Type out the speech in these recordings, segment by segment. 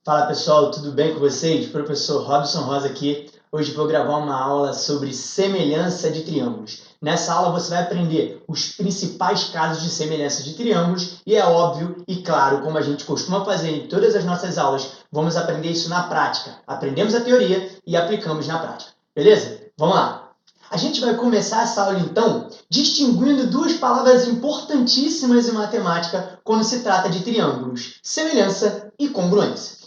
Fala pessoal, tudo bem com vocês? Professor Robson Rosa aqui. Hoje vou gravar uma aula sobre semelhança de triângulos. Nessa aula você vai aprender os principais casos de semelhança de triângulos e é óbvio e claro, como a gente costuma fazer em todas as nossas aulas, vamos aprender isso na prática. Aprendemos a teoria e aplicamos na prática. Beleza? Vamos lá! A gente vai começar essa aula, então, distinguindo duas palavras importantíssimas em matemática quando se trata de triângulos: semelhança e congruência.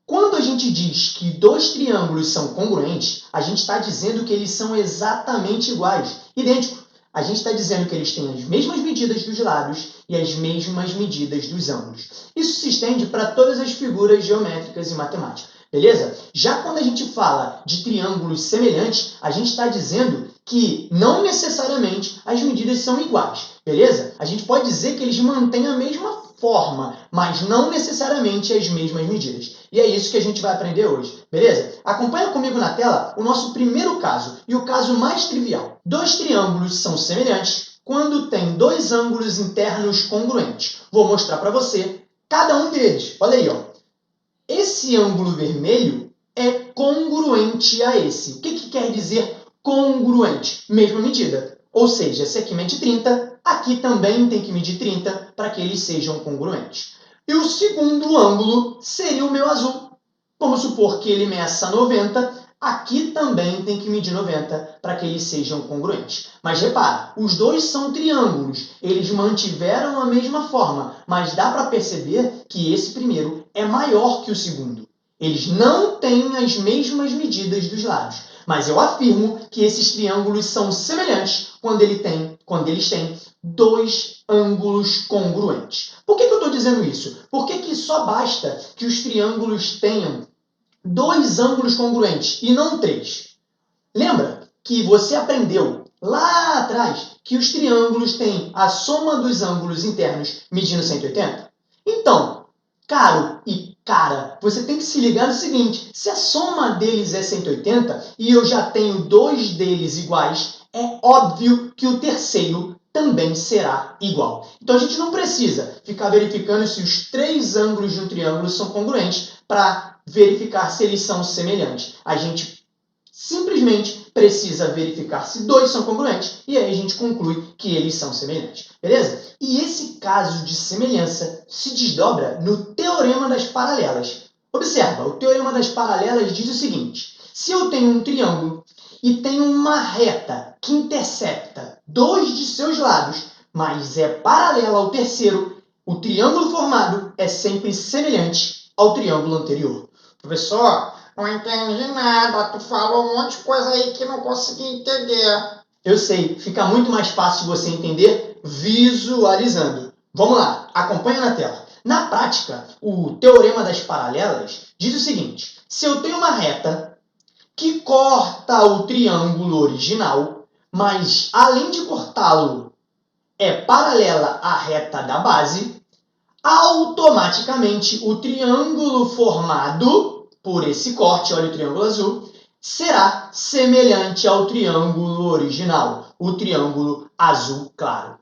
Quando a gente diz que dois triângulos são congruentes, a gente está dizendo que eles são exatamente iguais, idênticos. A gente está dizendo que eles têm as mesmas medidas dos lados e as mesmas medidas dos ângulos. Isso se estende para todas as figuras geométricas e matemática, beleza? Já quando a gente fala de triângulos semelhantes, a gente está dizendo que não necessariamente as medidas são iguais, beleza? A gente pode dizer que eles mantêm a mesma forma, mas não necessariamente as mesmas medidas. E é isso que a gente vai aprender hoje, beleza? Acompanha comigo na tela o nosso primeiro caso, e o caso mais trivial. Dois triângulos são semelhantes quando têm dois ângulos internos congruentes. Vou mostrar para você cada um deles. Olha aí, ó. Esse ângulo vermelho é congruente a esse. O que quer dizer congruente? Mesma medida. Ou seja, se aqui mede 30, aqui também tem que medir 30 para que eles sejam congruentes. E o segundo ângulo seria o meu azul. Vamos supor que ele meça 90, aqui também tem que medir 90 para que eles sejam congruentes. Mas repara, os dois são triângulos, eles mantiveram a mesma forma, mas dá para perceber que esse primeiro é maior que o segundo. Eles não têm as mesmas medidas dos lados, mas eu afirmo que esses triângulos são semelhantes quando eles têm dois ângulos congruentes. Por que eu estou dizendo isso? Porque só basta que os triângulos tenham dois ângulos congruentes e não três. Lembra que você aprendeu lá atrás que os triângulos têm a soma dos ângulos internos medindo 180? Então, caro e cara, você tem que se ligar no seguinte: se a soma deles é 180 e eu já tenho dois deles iguais, é óbvio que o terceiro também será igual. Então a gente não precisa ficar verificando se os três ângulos de um triângulo são congruentes para verificar se eles são semelhantes. A gente simplesmente precisa verificar se dois são congruentes e aí a gente conclui que eles são semelhantes, beleza? E esse caso de semelhança se desdobra no Teorema das Paralelas. Observa, o Teorema das Paralelas diz o seguinte: se eu tenho um triângulo e tenho uma reta que intercepta dois de seus lados, mas é paralela ao terceiro, o triângulo formado é sempre semelhante ao triângulo anterior. Professor, não entendi nada. Tu falou um monte de coisa aí que não consegui entender. Eu sei, fica muito mais fácil você entender visualizando. Vamos lá, acompanha na tela. Na prática, o Teorema das Paralelas diz o seguinte: se eu tenho uma reta que corta o triângulo original, mas além de cortá-lo, é paralela à reta da base, automaticamente o triângulo formado por esse corte, olha o triângulo azul, será semelhante ao triângulo original, o triângulo azul claro.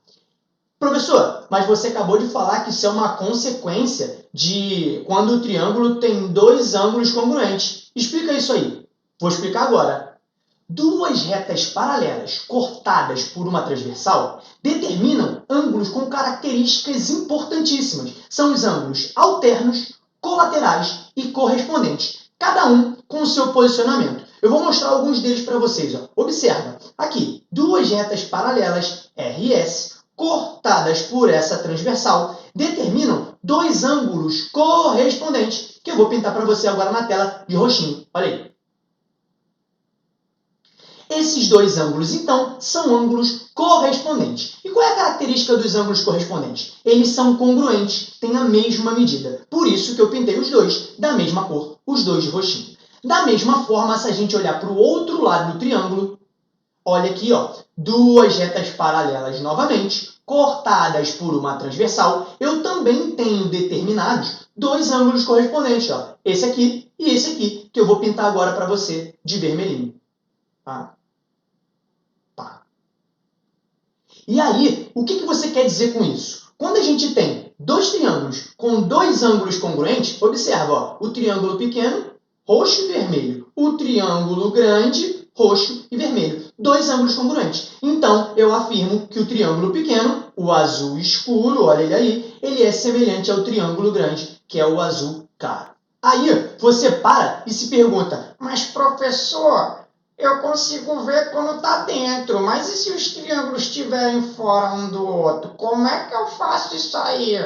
Professor, mas você acabou de falar que isso é uma consequência de quando o triângulo tem dois ângulos congruentes. Explica isso aí. Vou explicar agora. Duas retas paralelas cortadas por uma transversal determinam ângulos com características importantíssimas. São os ângulos alternos, colaterais e correspondentes, cada um com o seu posicionamento. Eu vou mostrar alguns deles para vocês. Ó. Observa, aqui, duas retas paralelas, RS, cortadas por essa transversal, determinam dois ângulos correspondentes, que eu vou pintar para você agora na tela de roxinho. Olha aí. Esses dois ângulos, então, são ângulos correspondentes. E qual é a característica dos ângulos correspondentes? Eles são congruentes, têm a mesma medida. Por isso que eu pintei os dois da mesma cor, os dois de roxinho. Da mesma forma, se a gente olhar para o outro lado do triângulo, olha aqui, ó, duas retas paralelas novamente, cortadas por uma transversal, eu também tenho determinados dois ângulos correspondentes, ó, esse aqui e esse aqui, que eu vou pintar agora para você de vermelhinho. Tá? E aí, o que você quer dizer com isso? Quando a gente tem dois triângulos com dois ângulos congruentes, observa, ó, o triângulo pequeno, roxo e vermelho. O triângulo grande, roxo e vermelho. Dois ângulos congruentes. Então, eu afirmo que o triângulo pequeno, o azul escuro, olha ele aí, ele é semelhante ao triângulo grande, que é o azul claro. Aí, você para e se pergunta, Mas, professor, eu consigo ver quando está dentro, mas e se os triângulos estiverem fora um do outro? Como é que eu faço isso aí?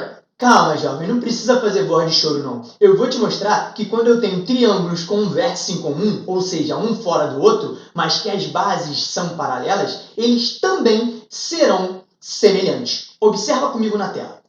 calma, jovem, não precisa fazer voz de choro, não. Eu vou te mostrar que quando eu tenho triângulos com um vértice em comum, ou seja, um fora do outro, mas que as bases são paralelas, eles também serão semelhantes. Observa comigo na tela.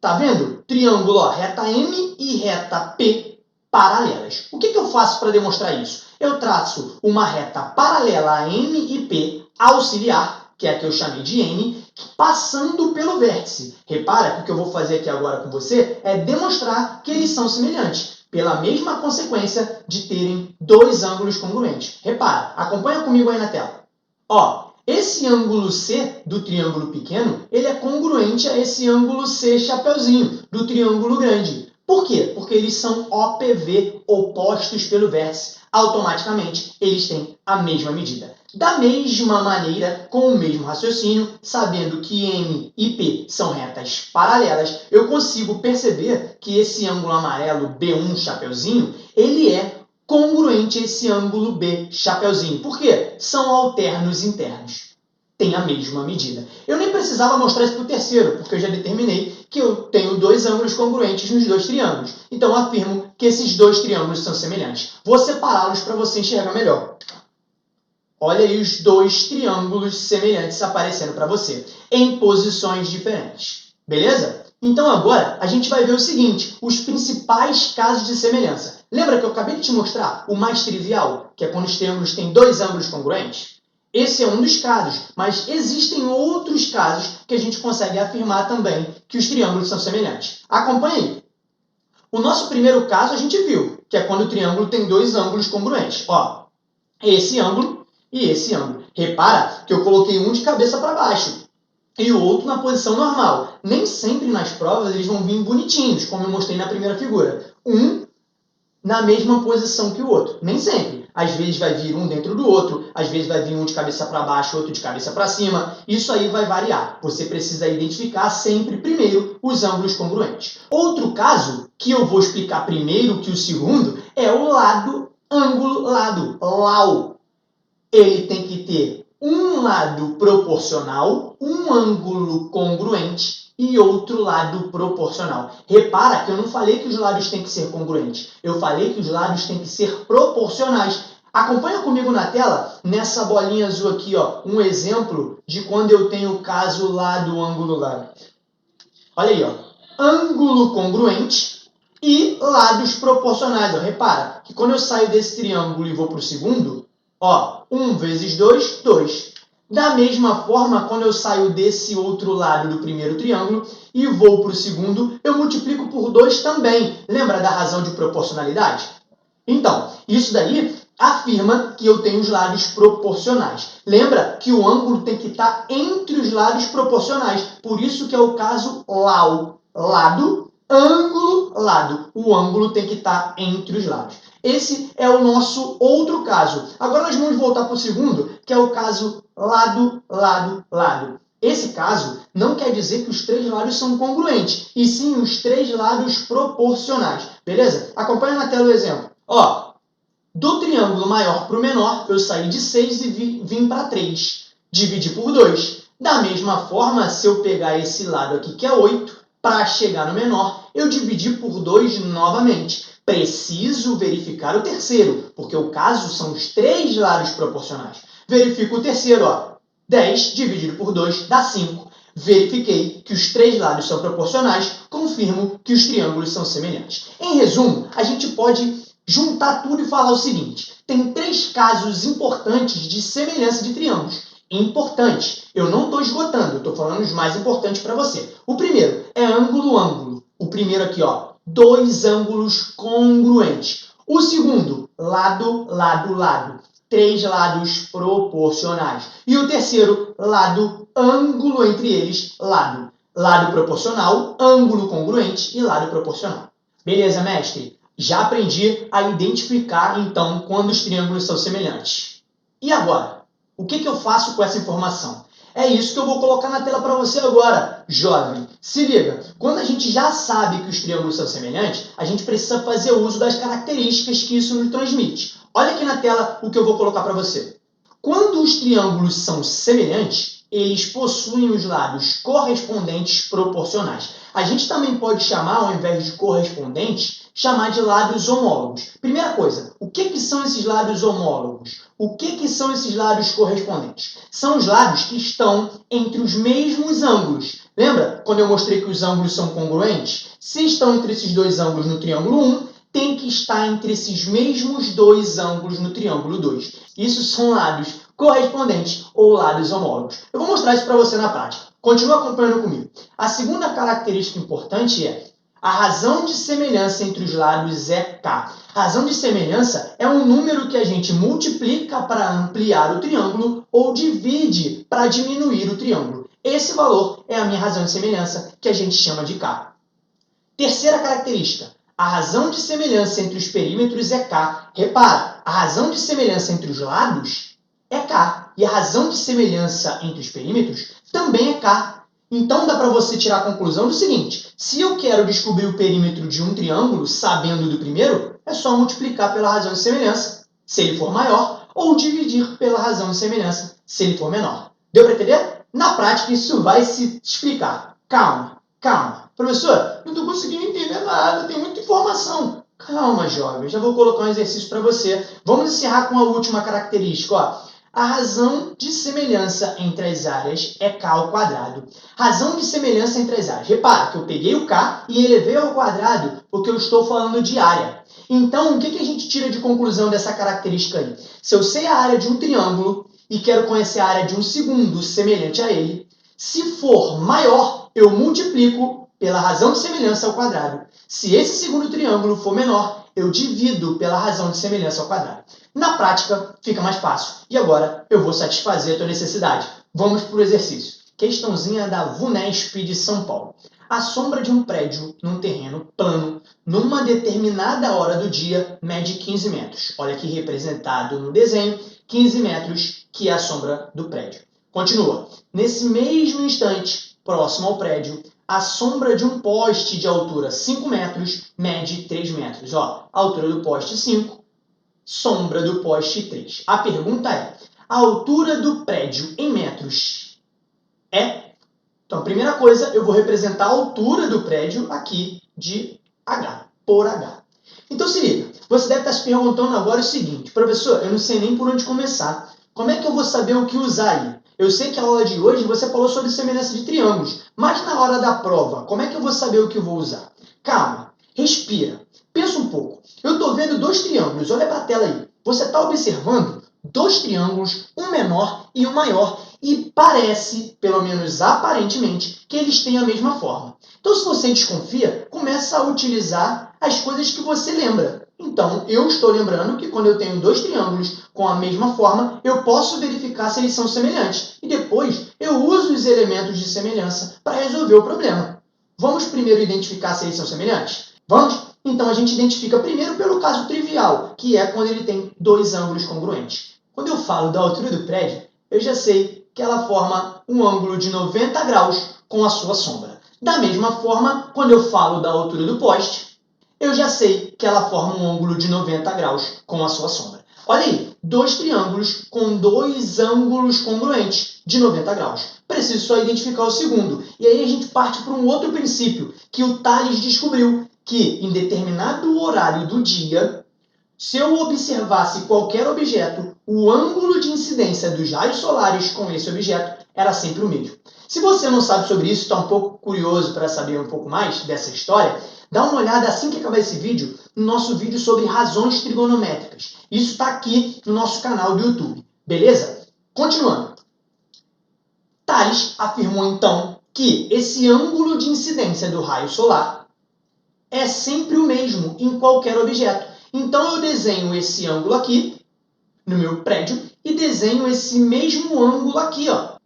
Tá vendo? Triângulo, ó, reta M e reta P paralelas. O que eu faço para demonstrar isso? Eu traço uma reta paralela a M e P auxiliar, que é a que eu chamei de N, passando pelo vértice. Repara que o que eu vou fazer aqui agora com você é demonstrar que eles são semelhantes, pela mesma consequência de terem dois ângulos congruentes. Repara, acompanha comigo aí na tela. Ó, esse ângulo C do triângulo pequeno, ele é congruente a esse ângulo C chapeuzinho do triângulo grande. Por quê? Porque eles são OPV, opostos pelo vértice. Automaticamente, eles têm a mesma medida. Da mesma maneira, com o mesmo raciocínio, sabendo que M e P são retas paralelas, eu consigo perceber que esse ângulo amarelo B1 chapeuzinho, ele é congruente a esse ângulo B chapeuzinho. Por quê? São alternos internos. Tem a mesma medida. Eu nem precisava mostrar isso para o terceiro, porque eu já determinei que eu tenho dois ângulos congruentes nos dois triângulos. Então, afirmo que esses dois triângulos são semelhantes. Vou separá-los para você enxergar melhor. Olha aí os dois triângulos semelhantes aparecendo para você, em posições diferentes. Beleza? Então, agora, a gente vai ver o seguinte, os principais casos de semelhança. Lembra que eu acabei de te mostrar o mais trivial, que é quando os triângulos têm dois ângulos congruentes? Esse é um dos casos, mas existem outros casos que a gente consegue afirmar também que os triângulos são semelhantes. Acompanhe aí. O nosso primeiro caso a gente viu, que é quando o triângulo tem dois ângulos congruentes. Ó, esse ângulo e esse ângulo. Repara que eu coloquei um de cabeça para baixo e o outro na posição normal. Nem sempre nas provas eles vão vir bonitinhos, como eu mostrei na primeira figura. Um na mesma posição que o outro. Nem sempre. Às vezes vai vir um dentro do outro, às vezes vai vir um de cabeça para baixo, outro de cabeça para cima. Isso aí vai variar. Você precisa identificar sempre primeiro os ângulos congruentes. Outro caso, que eu vou explicar primeiro que o segundo, é o lado, ângulo, lado, LAU. Ele tem que ter um lado proporcional, um ângulo congruente e outro lado proporcional. Repara que eu não falei que os lados têm que ser congruentes. Eu falei que os lados têm que ser proporcionais. Acompanha comigo na tela, nessa bolinha azul aqui, ó, um exemplo de quando eu tenho o caso lado, ângulo, lado. Olha aí, ó, ângulo congruente e lados proporcionais. Ó. Repara que quando eu saio desse triângulo e vou para o segundo, ó, 1 vezes 2, 2. Da mesma forma, quando eu saio desse outro lado do primeiro triângulo e vou para o segundo, eu multiplico por 2 também. Lembra da razão de proporcionalidade? Então, isso daí afirma que eu tenho os lados proporcionais. Lembra que o ângulo tem que estar entre os lados proporcionais. Por isso que é o caso LAU. Lado, ângulo, lado. O ângulo tem que estar entre os lados. Esse é o nosso outro caso. Agora nós vamos voltar para o segundo, que é o caso lado, lado, lado. Esse caso não quer dizer que os três lados são congruentes, e sim os três lados proporcionais. Beleza? Acompanha na tela o exemplo. Ó, do triângulo maior para o menor, eu saí de 6 e vim para 3. Dividi por 2. Da mesma forma, se eu pegar esse lado aqui, que é 8, para chegar no menor, eu dividi por 2 novamente. Preciso verificar o terceiro, porque o caso são os três lados proporcionais. Verifico o terceiro, ó. 10 dividido por 2 dá 5. Verifiquei que os três lados são proporcionais, confirmo que os triângulos são semelhantes. Em resumo, a gente pode juntar tudo e falar o seguinte. Tem três casos importantes de semelhança de triângulos. Importantes. Eu não estou esgotando, eu estou falando os mais importantes para você. O primeiro é ângulo-ângulo. O primeiro aqui, ó, dois ângulos congruentes. O segundo, lado, lado, lado. Três lados proporcionais. E o terceiro, lado, ângulo entre eles, lado. lado proporcional, ângulo congruente e lado proporcional. Beleza, mestre? Já aprendi a identificar, então, quando os triângulos são semelhantes. E agora? O que eu faço com essa informação? É isso que eu vou colocar na tela para você agora, jovem. Se liga, quando a gente já sabe que os triângulos são semelhantes, a gente precisa fazer uso das características que isso nos transmite. Olha aqui na tela o que eu vou colocar para você. Quando os triângulos são semelhantes, eles possuem os lados correspondentes proporcionais. A gente também pode chamar, ao invés de correspondentes, chamar de lados homólogos. Primeira coisa, o que são esses lados homólogos? O que são esses lados correspondentes? São os lados que estão entre os mesmos ângulos. Lembra quando eu mostrei que os ângulos são congruentes? Se estão entre esses dois ângulos no triângulo 1, tem que estar entre esses mesmos dois ângulos no triângulo 2. Isso são lados correspondentes ou lados homólogos. Eu vou mostrar isso para você na prática. Continua acompanhando comigo. A segunda característica importante é a razão de semelhança entre os lados é K. Razão de semelhança é um número que a gente multiplica para ampliar o triângulo ou divide para diminuir o triângulo. Esse valor é a minha razão de semelhança, que a gente chama de K. Terceira característica. A razão de semelhança entre os perímetros é K. Repara, a razão de semelhança entre os lados é K. E a razão de semelhança entre os perímetros também é K. Então, dá para você tirar a conclusão do seguinte: se eu quero descobrir o perímetro de um triângulo, sabendo do primeiro, é só multiplicar pela razão de semelhança, se ele for maior, ou dividir pela razão de semelhança, se ele for menor. Deu para entender? Na prática, isso vai se explicar. Calma, calma. Professor, não estou conseguindo entender nada, tem muita informação. Calma, jovem, já vou colocar um exercício para você. Vamos encerrar com a última característica. Ó. A razão de semelhança entre as áreas é K ao quadrado. Razão de semelhança entre as áreas. Repara que eu peguei o K e elevei ao quadrado porque eu estou falando de área. Então, o que a gente tira de conclusão dessa característica aí? Se eu sei a área de um triângulo e quero conhecer a área de um segundo semelhante a ele, se for maior, eu multiplico pela razão de semelhança ao quadrado. Se esse segundo triângulo for menor, eu divido pela razão de semelhança ao quadrado. Na prática, fica mais fácil. E agora eu vou satisfazer a tua necessidade. Vamos para o exercício. Questãozinha da VUNESP de São Paulo. A sombra de um prédio num terreno plano, numa determinada hora do dia, mede 15 metros. Olha aqui representado no desenho, 15 metros, que é a sombra do prédio. Continua. Nesse mesmo instante, próximo ao prédio, a sombra de um poste de altura 5 metros mede 3 metros. Ó, a altura do poste 5, sombra do poste 3. A pergunta é, a altura do prédio em metros é? Então, a primeira coisa, eu vou representar a altura do prédio aqui de H, por H. Então, se liga, você deve estar se perguntando agora o seguinte: professor, eu não sei nem por onde começar. Como é que eu vou saber o que usar aí? Eu sei que a aula de hoje você falou sobre semelhança de triângulos, mas na hora da prova, como é que eu vou saber o que eu vou usar? Calma, respira, pensa um pouco. Eu estou vendo dois triângulos, olha para a tela aí. Você está observando dois triângulos, um menor e um maior, e parece, pelo menos aparentemente, que eles têm a mesma forma. Então, se você desconfia, começa a utilizar as coisas que você lembra. Então, eu estou lembrando que quando eu tenho dois triângulos com a mesma forma, eu posso verificar se eles são semelhantes. E depois, eu uso os elementos de semelhança para resolver o problema. Vamos primeiro identificar se eles são semelhantes? Vamos? Então, a gente identifica primeiro pelo caso trivial, que é quando ele tem dois ângulos congruentes. Quando eu falo da altura do prédio, eu já sei que ela forma um ângulo de 90 graus com a sua sombra. Da mesma forma, quando eu falo da altura do poste, eu já sei que ela forma um ângulo de 90 graus com a sua sombra. Olha aí, dois triângulos com dois ângulos congruentes de 90 graus. Preciso só identificar o segundo. E aí a gente parte para um outro princípio que o Thales descobriu, que em determinado horário do dia, se eu observasse qualquer objeto, o ângulo de incidência dos raios solares com esse objeto era sempre o mesmo. Se você não sabe sobre isso, está um pouco curioso para saber um pouco mais dessa história, dá uma olhada assim que acabar esse vídeo, no nosso vídeo sobre razões trigonométricas. Isso está aqui no nosso canal do YouTube, beleza? Continuando. Thales afirmou então que esse ângulo de incidência do raio solar é sempre o mesmo em qualquer objeto. Então, eu desenho esse ângulo aqui, no meu prédio, e desenho esse mesmo ângulo aqui, ó,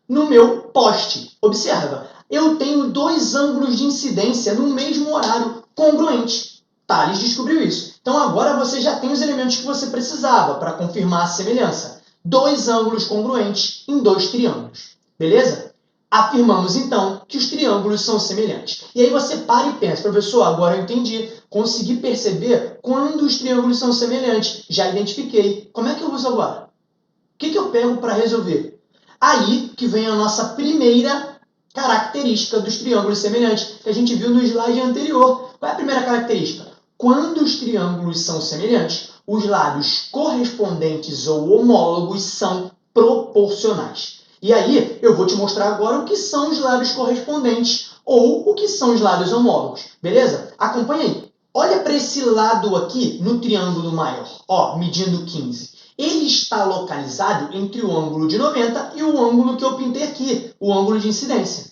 no meu poste. Observa, eu tenho dois ângulos de incidência no mesmo horário congruentes. Tales descobriu isso. Então agora você já tem os elementos que você precisava para confirmar a semelhança. Dois ângulos congruentes em dois triângulos. Beleza? Afirmamos então que os triângulos são semelhantes. E aí você para e pensa, professor, agora eu entendi. Consegui perceber quando os triângulos são semelhantes. Já identifiquei. Como é que eu uso agora? O que eu pego para resolver? Aí que vem a nossa primeira característica dos triângulos semelhantes, que a gente viu no slide anterior. Qual é a primeira característica? Quando os triângulos são semelhantes, os lados correspondentes ou homólogos são proporcionais. E aí, eu vou te mostrar agora o que são os lados correspondentes ou o que são os lados homólogos, beleza? Acompanha aí. Olha para esse lado aqui no triângulo maior, ó, medindo 15. Ele está localizado entre o ângulo de 90 e o ângulo que eu pintei aqui, o ângulo de incidência.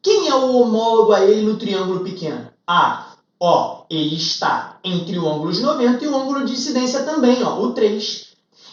Quem é o homólogo a ele no triângulo pequeno? Ó, ele está entre o ângulo de 90 e o ângulo de incidência também, ó, o 3.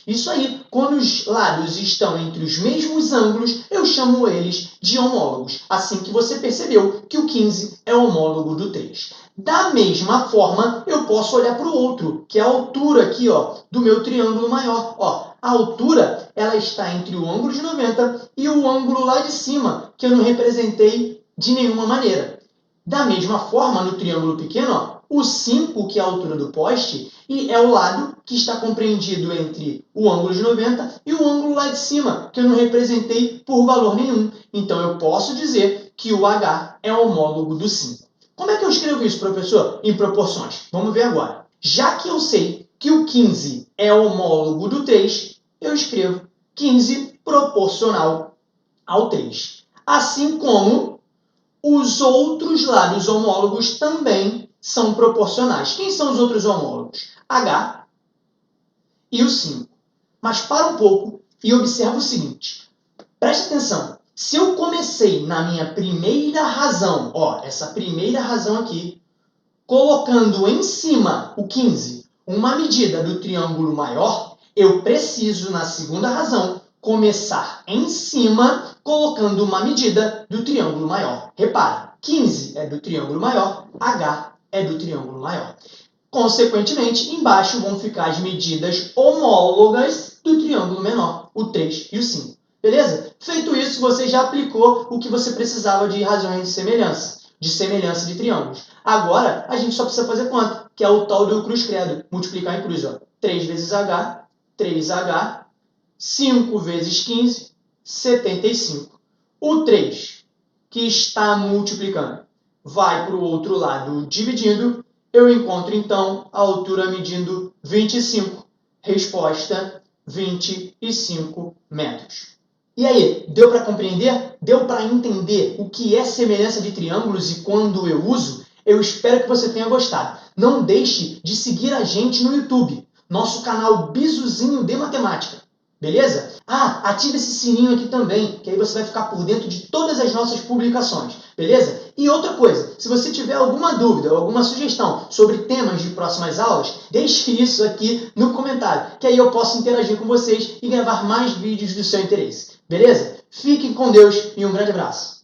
Isso aí, quando os lados estão entre os mesmos ângulos, eu chamo eles de homólogos. Assim que você percebeu que o 15 é homólogo do 3. Da mesma forma, eu posso olhar para o outro, que é a altura aqui, ó, do meu triângulo maior. Ó, a altura ela está entre o ângulo de 90 e o ângulo lá de cima, que eu não representei de nenhuma maneira. Da mesma forma, no triângulo pequeno, ó, o 5, que é a altura do poste, e é o lado que está compreendido entre o ângulo de 90 e o ângulo lá de cima, que eu não representei por valor nenhum. Então, eu posso dizer que o H é homólogo do 5. Como é que eu escrevo isso, professor? Em proporções. Vamos ver agora. Já que eu sei que o 15 é homólogo do 3, eu escrevo 15 proporcional ao 3. Assim como os outros lados homólogos também são proporcionais. Quem são os outros homólogos? H e o 5. Mas para um pouco e observa o seguinte. Preste atenção. Se eu comecei na minha primeira razão, ó, essa primeira razão aqui, colocando em cima o 15, uma medida do triângulo maior, eu preciso, na segunda razão, começar em cima, colocando uma medida do triângulo maior. Repara, 15 é do triângulo maior, H é do triângulo maior. Consequentemente, embaixo vão ficar as medidas homólogas do triângulo menor, o 3 e o 5. Beleza? Feito isso, você já aplicou o que você precisava de razões de semelhança de triângulos. Agora, a gente só precisa fazer conta, que é o tal do cruz-credo, multiplicar em cruz. Ó. 3 vezes H, 3H, 5 vezes 15, 75. O 3, que está multiplicando, vai para o outro lado dividindo. Eu encontro, então, a altura medindo 25. Resposta, 25 metros. E aí, deu para compreender? Deu para entender o que é semelhança de triângulos e quando eu uso? Eu espero que você tenha gostado. Não deixe de seguir a gente no YouTube, nosso canal Bizuzinho de Matemática. Beleza? Ative esse sininho aqui também, que aí você vai ficar por dentro de todas as nossas publicações. Beleza? E outra coisa, se você tiver alguma dúvida ou alguma sugestão sobre temas de próximas aulas, deixe isso aqui no comentário, que aí eu posso interagir com vocês e gravar mais vídeos do seu interesse. Beleza? Fiquem com Deus e um grande abraço.